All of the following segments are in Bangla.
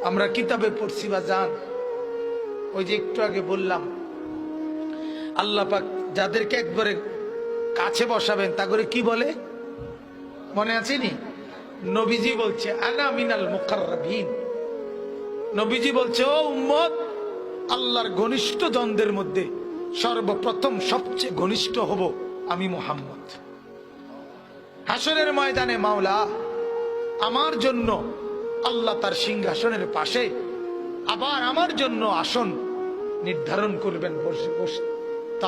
আমরা কিতাবে পড়ছি বা জান, ওই যে একটু আগে বললাম আল্লাহ পাক যাদেরকে একবারে কাছে বসাবেন তা করে কি বলে মনে আছে নি? নবীজি বলছে আনা মিনাল মুকাররাবিন। নবীজি বলছে ও উম্মত, আল্লাহর ঘনিষ্ঠ জনদের মধ্যে সর্বপ্রথম সবচেয়ে ঘনিষ্ঠ হব আমি মুহাম্মদ। হাসরের ময়দানে মাওলা আমার জন্য আল্লাহ তার সিংহাসনের পাশে আবার আমার জন্য আসন নির্ধারণ করবেন, বসে বসে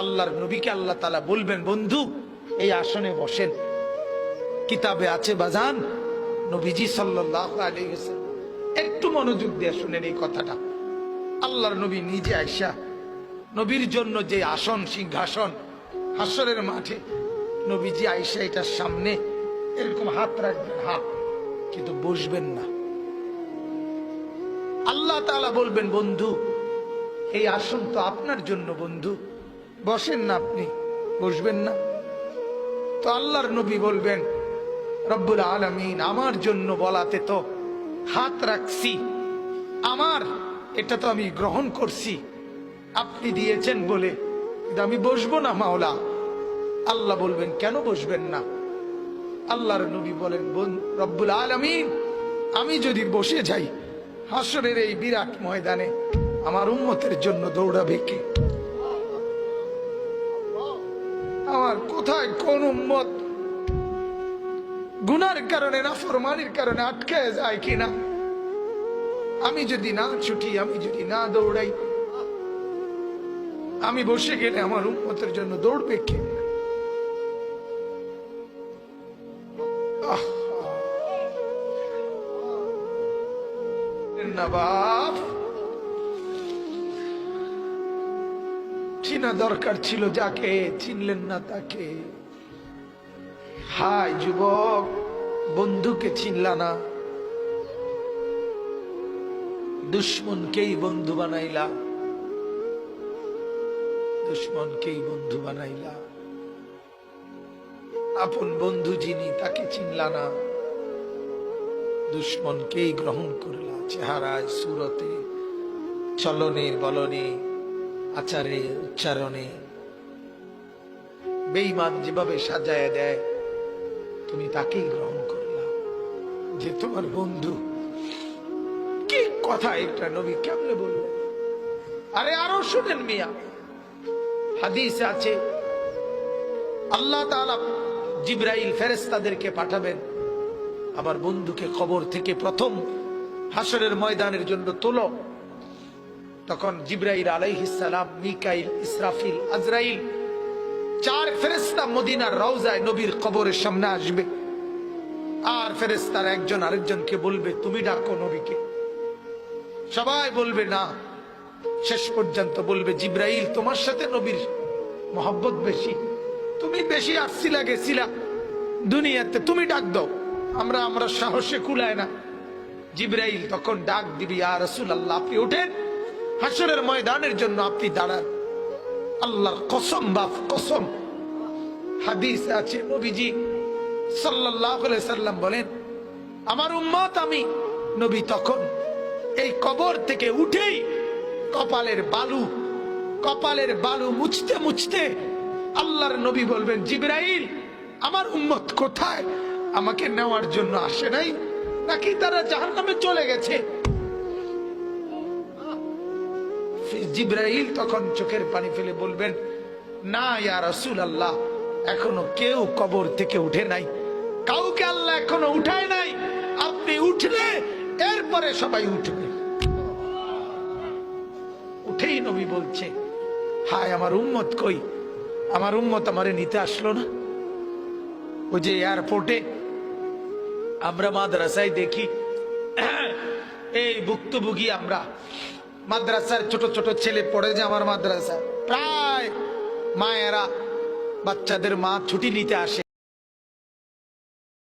আল্লাহর নবীকে আল্লাহ তাআলা বলবেন, বন্ধু এই আসনে বসেন। কিতাবে আছে বাজান, নবীজি সাল্লাল্লাহু আলাইহি ওয়াসাল্লাম, একটু মনোযোগ দিয়ে শুনেন এই কথাটা। আল্লাহর নবী নিজে আয়েশা নবীর জন্য যে আসন সিংহাসন হাসরের মাঠে, নবীজি আয়েশা এটার সামনে এরকম হাত রাখবেন, হাত, কিন্তু বসবেন না। আল্লাহ তাআলা বলবেন, বন্ধু এই আসন তো আপনার জন্য, বন্ধু বসেন না, আপনি বসবেন না। তো আল্লাহর নবী বলবেন, রব্বুল আলামিন আমার জন্য বলাতে তো হাত রাখছি, আমার এটা তো আমি গ্রহণ করছি, আপনি দিয়েছেন বলে, কিন্তু আমি বসবো না মাওলা। আল্লাহ বলবেন, কেন বসবেন না? আল্লাহর নবী বলেন, রব্বুল আলামিন আমি যদি বসে যাই হাসরের এই বিরাট ময়দানে আমার উম্মতের জন্য দৌড়াবে কে? আমার কোথায় কোন উম্মত গুনার কারণে নাফরমানির কারণে আটকে যায় কিনা? আমি যদি না ছুটি, আমি যদি না দৌড়াই, আমি বসে গেলে আমার উম্মতের জন্য দৌড়বে কে? না বাপ, চিনা দরকার ছিল যাকে, চিনলেন না তাকে। হায় যুবক, বন্ধুকে চিনলা না, দুশ্মনকেই বন্ধু বানাইলা, দুশ্মনকেই বন্ধু বানাইলা। আপন বন্ধু যিনি তাকে চিনলা না, দুশ্মনকেই গ্রহণ করলা। চেহারায়, সুরতে, চলনে বলনে, আচারে উচ্চারণে বেঈমান যেভাবে সাজায় দেয়, তুমি তাকেই গ্রহণ করলা যে তোমার বন্ধু। কি কথা এটা নবী কেমনে বললেন? আরে আরো শুনেন মিয়া, হাদিসে আছে আল্লাহ তাআলা জিবরাইল ফেরেশতাদেরকে পাঠাবেন, আমার বন্ধুকে কবর থেকে প্রথম হাসরের ময়দানের জন্য তোলো। তখন জিবরাইল আলাইহিস সালাম, মিকাইল, ইসরাফিল, আজরাইল, চার ফেরেশতা মদিনার রওজায় নবীর কবরের সামনে আসবে। আর ফেরেশতারা একজন আরেকজনকে বলবে, তুমি ডাকো নবীকে। সবাই বলবে না। শেষ পর্যন্ত বলবে, জিবরাইল তোমার সাথে নবীর মহব্বত বেশি, তুমি বেশি আসছিলা গেছিলা দুনিয়াতে, তুমি ডাক দাও, আমরা সাহসে কুলায় না। জিবরাইল তখন ডাক দিবি, ইয়া রাসূলুল্লাহ আপনি ওঠেন, হাসরের ময়দানের জন্য আপনি দাঁড়ান। আল্লাহর কসম বাপ কসম, হাদিস আছে নবীজি সাল্লাল্লাহু আলাইহি সাল্লাম বলেন, আমার উম্মত আমি নবী তখন এই কবর থেকে উঠেই কপালের বালু মুছতে মুছতে আল্লাহর নবী বলবেন, জিবরাইল আমার উম্মত কোথায়? আমাকে নেওয়ার জন্য আসে নাই নাকি তারা জাহান্নামে চলে গেছে? জিবরাইল তখন চোখের পানি ফেলে বলবেন, না ইয়া রাসূলুল্লাহ, এখনো কেউ কবর থেকে উঠে নাই, কাউকে আল্লাহ এখনো উঠায় নাই, আপনি উঠলে এরপরে সবাই উঠবে। উঠেই নবী বলছে, হায় আমার উম্মত কই? আমার উম্মত আমারে নিতে আসলো না। ওই যে এয়ারপোর্টে আমরা মাদ্রাসায় দেখি, এই ভুক্তভোগী আমরা মাদ্রাসার ছোট ছোট ছেলে পড়ে যে আমার মাদ্রাসা, প্রায় মায়েরা বাচ্চাদের মা ছুটি নিতে আসে।